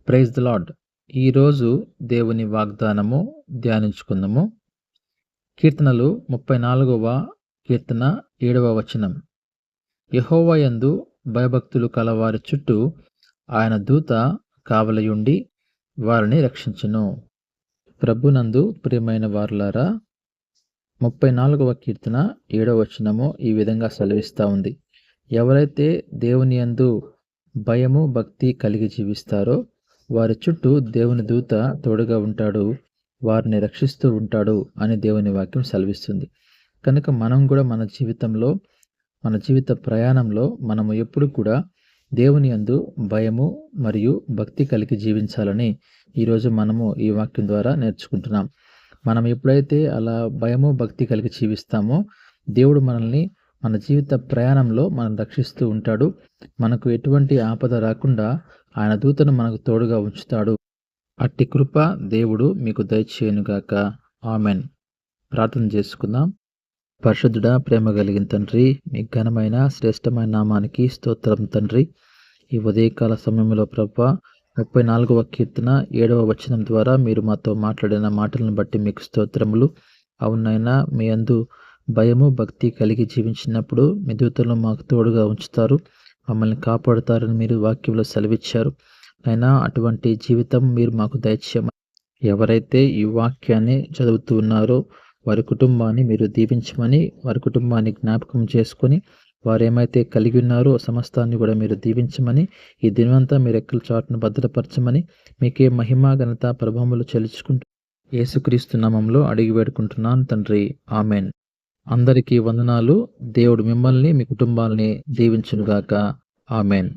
Praise the lord. ఈరోజు దేవుని వాగ్దానము ధ్యానించుకుందాము. కీర్తనలు 34వ కీర్తన 7వ వచనం. యెహోవా యందు భయభక్తులు కలవారి చుట్టూ ఆయన దూత కావలియుండి వారిని రక్షించును. ప్రభునందు ప్రియమైన వారులారా, 34వ కీర్తన 7వ వచనము ఈ విధంగా సెలవిస్తూ ఉంది. ఎవరైతే దేవుని యందు భయము భక్తి కలిగి జీవిస్తారో వారి చుట్టూ దేవుని దూత తోడుగా ఉంటాడు, వారిని రక్షిస్తూ ఉంటాడు అని దేవుని వాక్యం సెలవిస్తుంది. కనుక మనం కూడా మన జీవితంలో, మన జీవిత ప్రయాణంలో మనము ఎప్పుడు కూడా దేవుని యందు భయము మరియు భక్తి కలిగి జీవించాలని ఈరోజు మనము ఈ వాక్యం ద్వారా నేర్చుకుంటున్నాం. మనం ఎప్పుడైతే అలా భయము భక్తి కలిగి జీవిస్తామో దేవుడు మనల్ని మన జీవిత ప్రయాణంలో మనం రక్షిస్తూ ఉంటాడు. మనకు ఎటువంటి ఆపద రాకుండా ఆయన దూతను మనకు తోడుగా ఉంచుతాడు. అట్టి కృప దేవుడు మీకు దయచేయునుగాక. ఆమెన్. ప్రార్థన చేసుకుందాం. పరిశుద్ధుడా, ప్రేమ కలిగిన తండ్రి, మీ ఘనమైన శ్రేష్టమైన నామానికి స్తోత్రం తండ్రి. ఈ ఉదయకాల సమయంలో ప్రభువా 34వ కీర్తన 7వ వచనం ద్వారా మీరు మాతో మాట్లాడిన మాటలను బట్టి మీకు స్తోత్రములు. అవునైనా మీ యందు భయము భక్తి కలిగి జీవించినప్పుడు మీ దూతలను మాకు తోడుగా ఉంచుతారు, మమ్మల్ని కాపాడుతారని మీరు వాక్యంలో సెలవిచ్చారు. అయినా అటువంటి జీవితం మీరు మాకు దయచేయమని, ఎవరైతే ఈ వాక్యాన్ని చదువుతూ ఉన్నారో వారి కుటుంబాన్ని మీరు దీవించమని, వారి కుటుంబాన్ని జ్ఞాపకం చేసుకొని వారు ఏమైతే కలిగి ఉన్నారో సమస్తాన్ని కూడా మీరు దీవించమని, ఈ దినమంతా మీరు ఎక్కల చాటును భద్రపరచమని, మీకే మహిమ ఘనత ప్రభావములు చెల్లించుకుంటూ యేసుక్రీస్తు నామములో అడిగి వేడుకుంటున్నాను తండ్రి. ఆమెన్. అందరికీ వందనాలు. దేవుడు మిమ్మల్ని మీ కుటుంబాలని దీవించునుగాక. ఆమెన్.